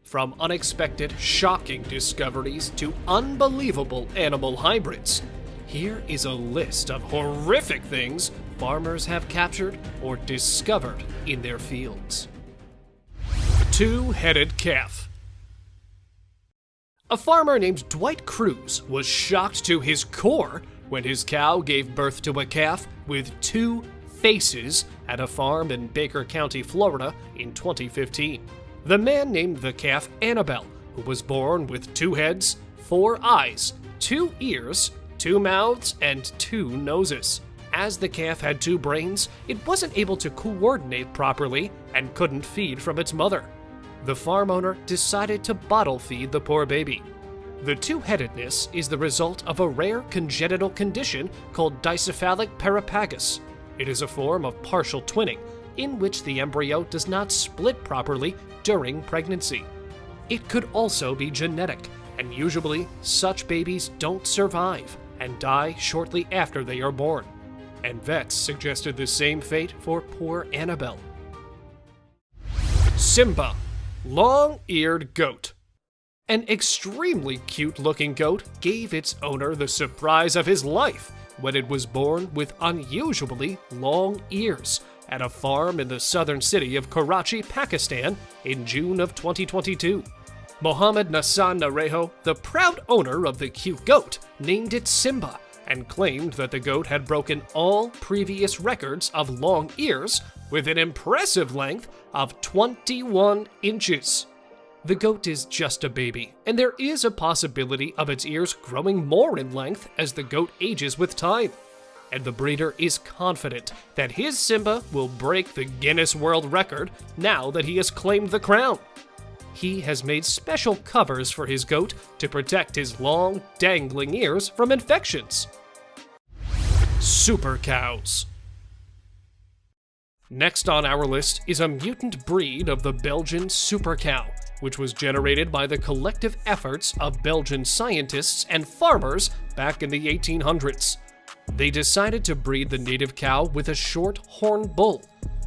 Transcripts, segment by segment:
From unexpected, shocking discoveries to unbelievable animal hybrids, here is a list of horrific things farmers have captured or discovered in their fields. Two-headed calf. A farmer named Dwight Cruz was shocked to his core when his cow gave birth to a calf with two faces at a farm in Baker County, Florida in 2015. The man named the calf Annabelle, who was born with two heads, four eyes, two ears, two mouths, and two noses. As the calf had two brains, it wasn't able to coordinate properly and couldn't feed from its mother. The farm owner decided to bottle feed the poor baby. The two-headedness is the result of a rare congenital condition called dicephalic parapagus. It is a form of partial twinning, in which the embryo does not split properly during pregnancy. It could also be genetic, and usually such babies don't survive and die shortly after they are born. And vets suggested the same fate for poor Annabelle. Simba, long-eared goat. An extremely cute-looking goat gave its owner the surprise of his life when it was born with unusually long ears at a farm in the southern city of Karachi, Pakistan in June of 2022. Mohammed Nassan Nareho, the proud owner of the cute goat, named it Simba and claimed that the goat had broken all previous records of long ears with an impressive length of 21 inches. The goat is just a baby, and there is a possibility of its ears growing more in length as the goat ages with time. And the breeder is confident that his Simba will break the Guinness World Record now that he has claimed the crown. He has made special covers for his goat to protect his long, dangling ears from infections. Super cows. Next on our list is a mutant breed of the Belgian super cow, which was generated by the collective efforts of Belgian scientists and farmers back in the 1800s. They decided to breed the native cow with a short horned bull.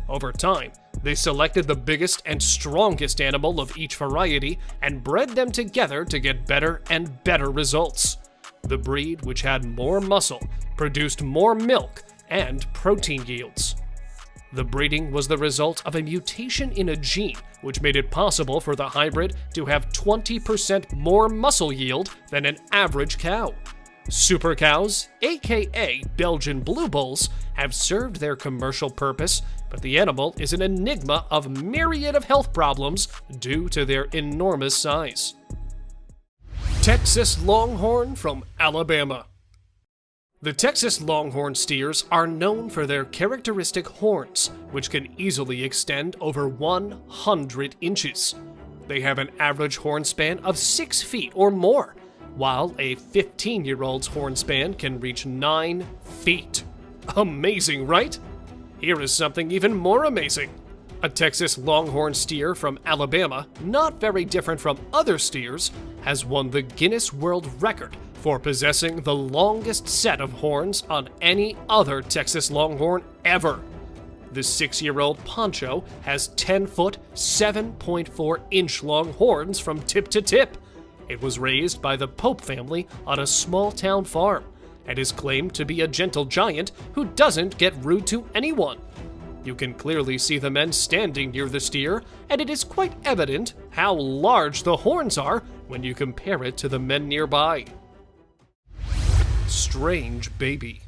Over time, they selected the biggest and strongest animal of each variety and bred them together to get better and better results. The breed, which had more muscle, produced more milk and protein yields. The breeding was the result of a mutation in a gene, which made it possible for the hybrid to have 20% more muscle yield than an average cow. Super cows, aka Belgian blue bulls, have served their commercial purpose, but the animal is an enigma of myriad of health problems due to their enormous size. Texas Longhorn from Alabama. The Texas Longhorn steers are known for their characteristic horns, which can easily extend over 100 inches. They have an average horn span of 6 feet or more, while a 15-year-old's horn span can reach 9 feet. Amazing, right? Here is something even more amazing. A Texas Longhorn steer from Alabama, not very different from other steers, has won the Guinness World Record for possessing the longest set of horns on any other Texas Longhorn ever. The 6-year-old Poncho has 10-foot, 7.4-inch long horns from tip to tip. It was raised by the Pope family on a small-town farm and is claimed to be a gentle giant who doesn't get rude to anyone. You can clearly see the men standing near the steer, and it is quite evident how large the horns are when you compare it to the men nearby. Strange baby.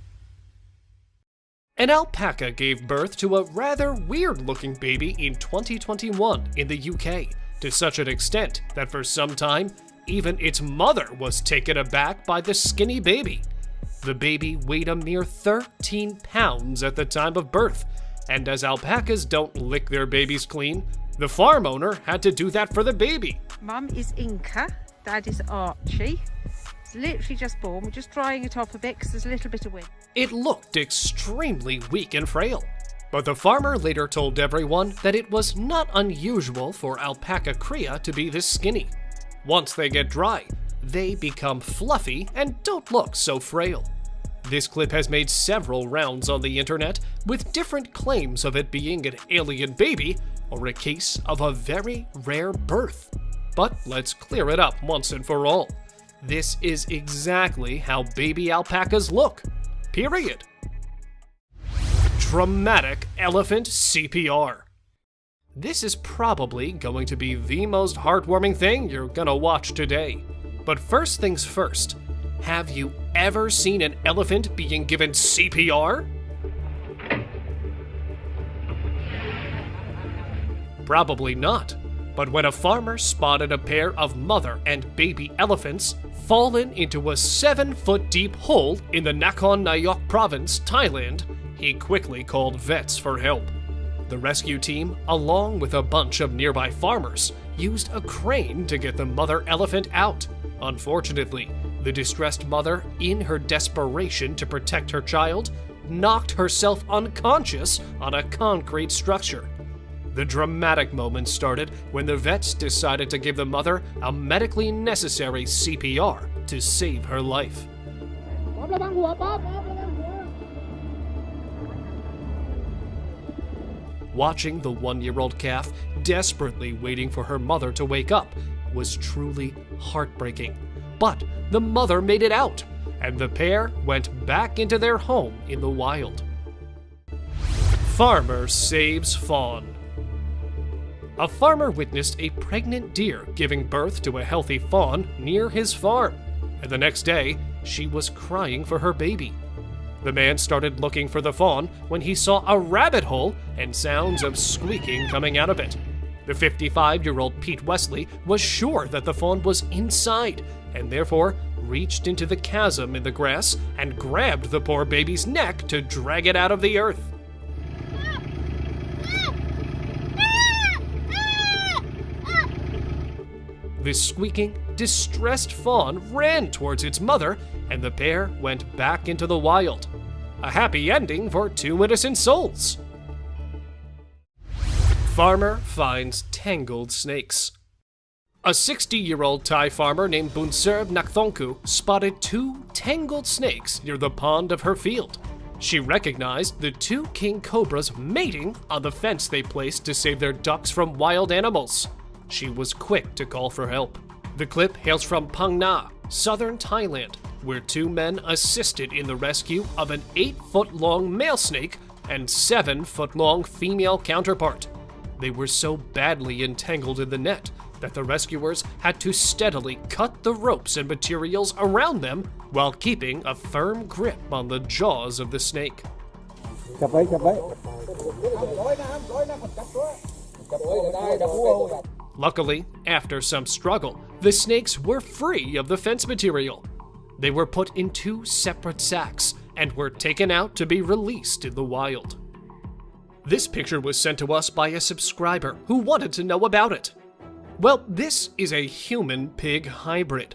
An alpaca gave birth to a rather weird-looking baby in 2021 in the UK, to such an extent that for some time, even its mother was taken aback by the skinny baby. The baby weighed a mere 13 pounds at the time of birth, and as alpacas don't lick their babies clean, the farm owner had to do that for the baby. Mum is Inca, Dad is Archie. It's literally just born. We're just drying it off a bit because there's a little bit of wind. It looked extremely weak and frail, but the farmer later told everyone that it was not unusual for alpaca cria to be this skinny. Once they get dry, they become fluffy and don't look so frail. This clip has made several rounds on the internet with different claims of it being an alien baby or a case of a very rare birth. But let's clear it up once and for all. This is exactly how baby alpacas look. Period. Traumatic elephant CPR. This is probably going to be the most heartwarming thing you're gonna watch today. But first things first, have you ever seen an elephant being given CPR? Probably not. But when a farmer spotted a pair of mother and baby elephants fallen into a 7-foot deep hole in the Nakhon Nayok province, Thailand, he quickly called vets for help. The rescue team, along with a bunch of nearby farmers, used a crane to get the mother elephant out. Unfortunately, the distressed mother, in her desperation to protect her child, knocked herself unconscious on a concrete structure. The dramatic moment started when the vets decided to give the mother a medically necessary CPR to save her life. Watching the 1-year-old calf desperately waiting for her mother to wake up was truly heartbreaking. But the mother made it out, and the pair went back into their home in the wild. Farmer saves fawn. A farmer witnessed a pregnant deer giving birth to a healthy fawn near his farm, and the next day, she was crying for her baby. The man started looking for the fawn when he saw a rabbit hole and sounds of squeaking coming out of it. The 55-year-old Pete Wesley was sure that the fawn was inside, and therefore reached into the chasm in the grass and grabbed the poor baby's neck to drag it out of the earth. The squeaking, distressed fawn ran towards its mother, and the pair went back into the wild. A happy ending for 2 innocent souls. Farmer finds tangled snakes. A 60-year-old Thai farmer named Bunserb Nakthongku spotted 2 tangled snakes near the pond of her field. She recognized the 2 king cobras mating on the fence they placed to save their ducks from wild animals. She was quick to call for help. The clip hails from Phang Na, southern Thailand, where 2 men assisted in the rescue of an 8-foot-long male snake and 7-foot-long female counterpart. They were so badly entangled in the net that the rescuers had to steadily cut the ropes and materials around them while keeping a firm grip on the jaws of the snake. Luckily, after some struggle, the snakes were free of the fence material. They were put in 2 separate sacks and were taken out to be released in the wild. This picture was sent to us by a subscriber who wanted to know about it. Well, this is a human-pig hybrid,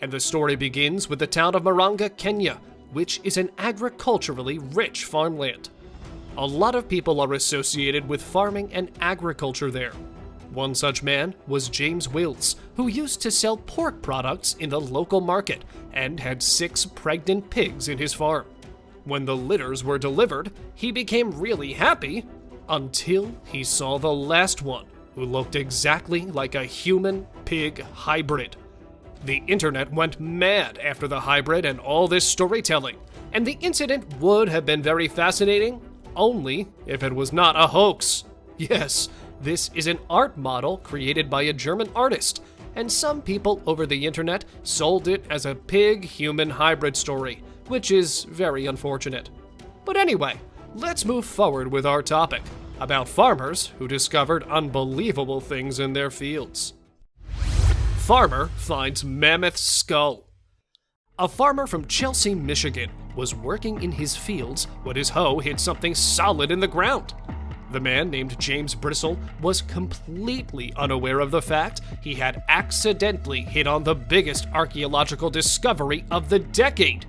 and the story begins with the town of Maranga, Kenya, which is an agriculturally rich farmland. A lot of people are associated with farming and agriculture there. One such man was James Wills, who used to sell pork products in the local market and had 6 pregnant pigs in his farm. When the litters were delivered, he became really happy until he saw the last one, who looked exactly like a human-pig hybrid. The internet went mad after the hybrid and all this storytelling, and the incident would have been very fascinating, only if it was not a hoax. Yes, this is an art model created by a German artist, and some people over the internet sold it as a pig-human hybrid story, which is very unfortunate. But anyway, let's move forward with our topic, about farmers who discovered unbelievable things in their fields. Farmer finds mammoth skull. A farmer from Chelsea, Michigan, was working in his fields when his hoe hit something solid in the ground. The man, named James Bristle, was completely unaware of the fact he had accidentally hit on the biggest archaeological discovery of the decade.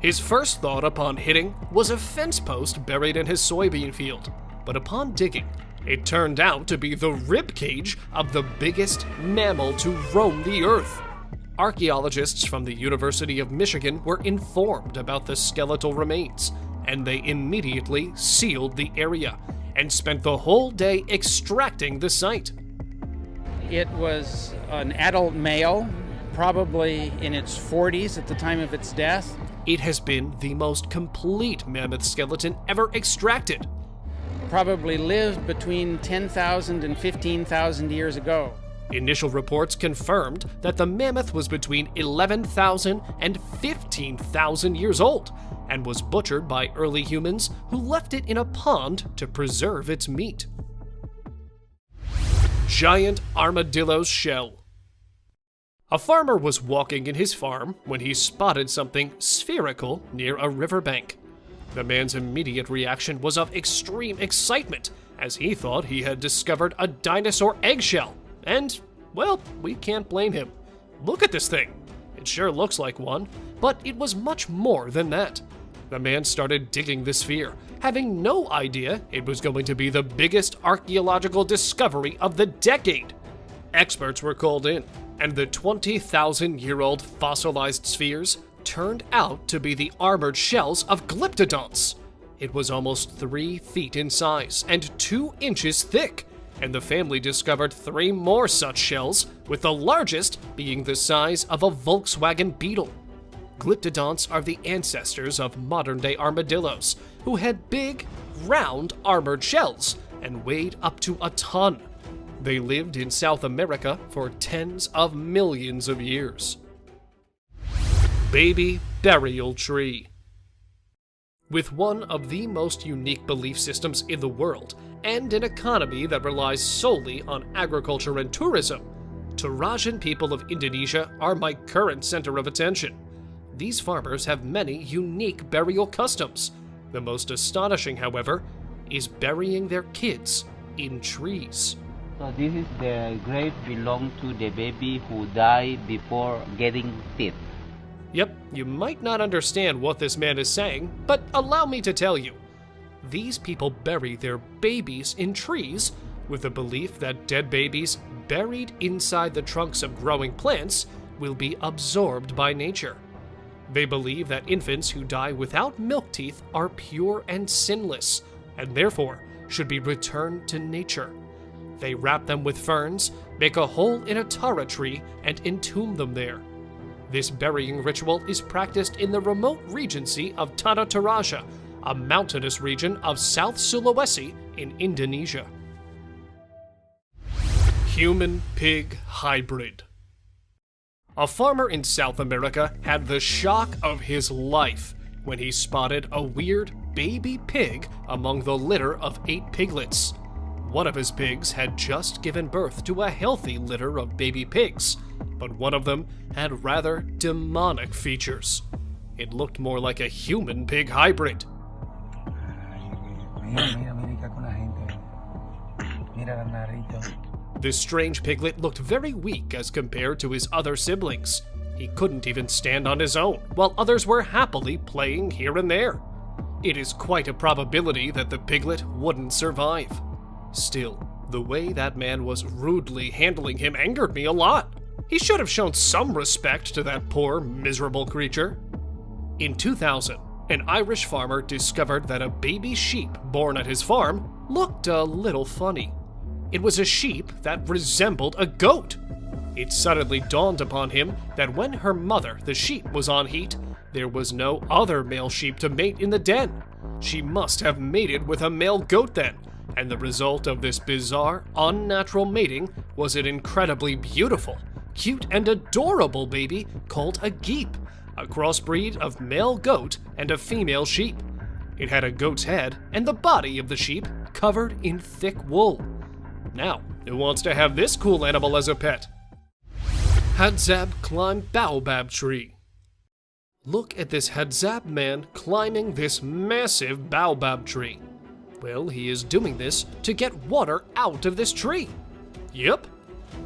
His first thought upon hitting was a fence post buried in his soybean field, but upon digging, it turned out to be the rib cage of the biggest mammal to roam the earth. Archaeologists from the University of Michigan were informed about the skeletal remains, and they immediately sealed the area and spent the whole day extracting the site. It was an adult male, probably in its 40s at the time of its death. It has been the most complete mammoth skeleton ever extracted. Probably lived between 10,000 and 15,000 years ago. Initial reports confirmed that the mammoth was between 11,000 and 15,000 years old and was butchered by early humans who left it in a pond to preserve its meat. Giant armadillo's shell. A farmer was walking in his farm when he spotted something spherical near a riverbank. The man's immediate reaction was of extreme excitement, as he thought he had discovered a dinosaur eggshell. And, well, we can't blame him. Look at this thing. It sure looks like one, but it was much more than that. The man started digging the sphere, having no idea it was going to be the biggest archaeological discovery of the decade. Experts were called in, and the 20,000-year-old fossilized spheres turned out to be the armored shells of Glyptodonts. It was almost 3 feet in size and 2 inches thick, and the family discovered 3 more such shells, with the largest being the size of a Volkswagen Beetle. Glyptodonts are the ancestors of modern-day armadillos, who had big, round, armored shells and weighed up to a ton. They lived in South America for tens of millions of years. Baby burial tree. With one of the most unique belief systems in the world, and an economy that relies solely on agriculture and tourism, Torajan people of Indonesia are my current center of attention. These farmers have many unique burial customs. The most astonishing, however, is burying their kids in trees. So this is the grave belong to the baby who died before getting teeth. Yep, you might not understand what this man is saying, but allow me to tell you. These people bury their babies in trees with the belief that dead babies buried inside the trunks of growing plants will be absorbed by nature. They believe that infants who die without milk teeth are pure and sinless, and therefore should be returned to nature. They wrap them with ferns, make a hole in a tara tree, and entomb them there. This burying ritual is practiced in the remote regency of Tanah Toraja, a mountainous region of South Sulawesi in Indonesia. Human-pig hybrid. A farmer in South America had the shock of his life when he spotted a weird baby pig among the litter of 8 piglets. One of his pigs had just given birth to a healthy litter of baby pigs, but one of them had rather demonic features. It looked more like a human-pig hybrid. This strange piglet looked very weak as compared to his other siblings. He couldn't even stand on his own, while others were happily playing here and there. It is quite a probability that the piglet wouldn't survive. Still, the way that man was rudely handling him angered me a lot. He should have shown some respect to that poor, miserable creature. In 2000, an Irish farmer discovered that a baby sheep born at his farm looked a little funny. It was a sheep that resembled a goat. It suddenly dawned upon him that when her mother, the sheep, was on heat, there was no other male sheep to mate in the den. She must have mated with a male goat then, and the result of this bizarre, unnatural mating was an incredibly beautiful, cute, and adorable baby called a geep, a crossbreed of male goat and a female sheep. It had a goat's head and the body of the sheep covered in thick wool. Now, who wants to have this cool animal as a pet? Hadzab climbed baobab tree. Look at this Hadzab man climbing this massive baobab tree. Well, he is doing this to get water out of this tree. Yep.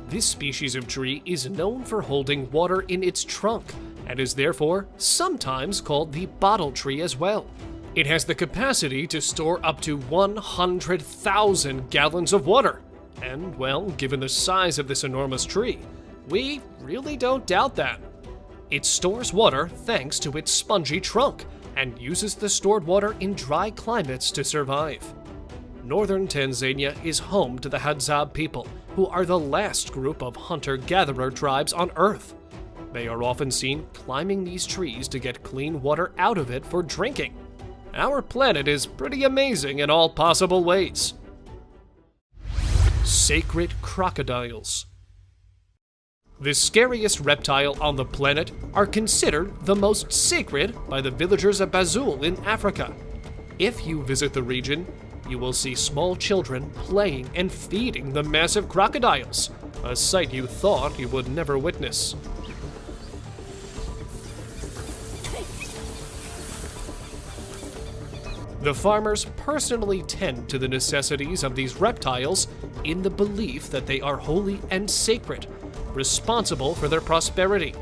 This species of tree is known for holding water in its trunk and is therefore sometimes called the bottle tree as well. It has the capacity to store up to 100,000 gallons of water. And, well, given the size of this enormous tree, We really don't doubt that. It stores water thanks to its spongy trunk and uses the stored water in dry climates to survive. Northern Tanzania is home to the Hadzabe people, who are the last group of hunter-gatherer tribes on Earth. They are often seen climbing these trees to get clean water out of it for drinking. Our planet is pretty amazing in all possible ways. Sacred crocodiles. The scariest reptile on the planet are considered the most sacred by the villagers of Bazul in Africa. If you visit the region, you will see small children playing and feeding the massive crocodiles, a sight you thought you would never witness. The farmers personally tend to the necessities of these reptiles in the belief that they are holy and sacred, responsible for their prosperity.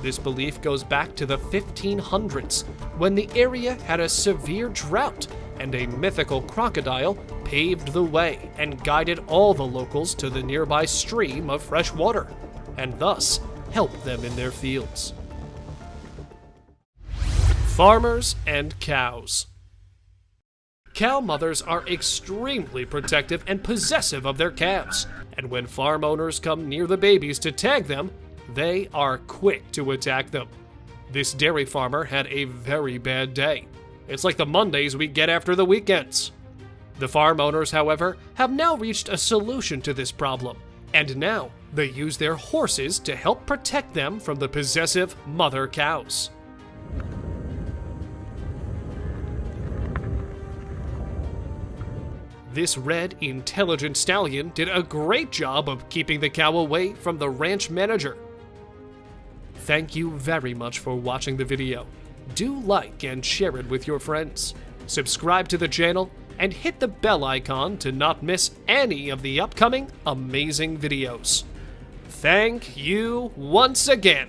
This belief goes back to the 1500s, when the area had a severe drought and a mythical crocodile paved the way and guided all the locals to the nearby stream of fresh water, and thus helped them in their fields. Farmers and cows. Cow mothers are extremely protective and possessive of their calves, and when farm owners come near the babies to tag them, they are quick to attack them. This dairy farmer had a very bad day. It's like the Mondays we get after the weekends. The farm owners, however, have now reached a solution to this problem, and now they use their horses to help protect them from the possessive mother cows. This red, intelligent stallion did a great job of keeping the cow away from the ranch manager. Thank you very much for watching the video. Do like and share it with your friends. Subscribe to the channel and hit the bell icon to not miss any of the upcoming amazing videos. Thank you once again.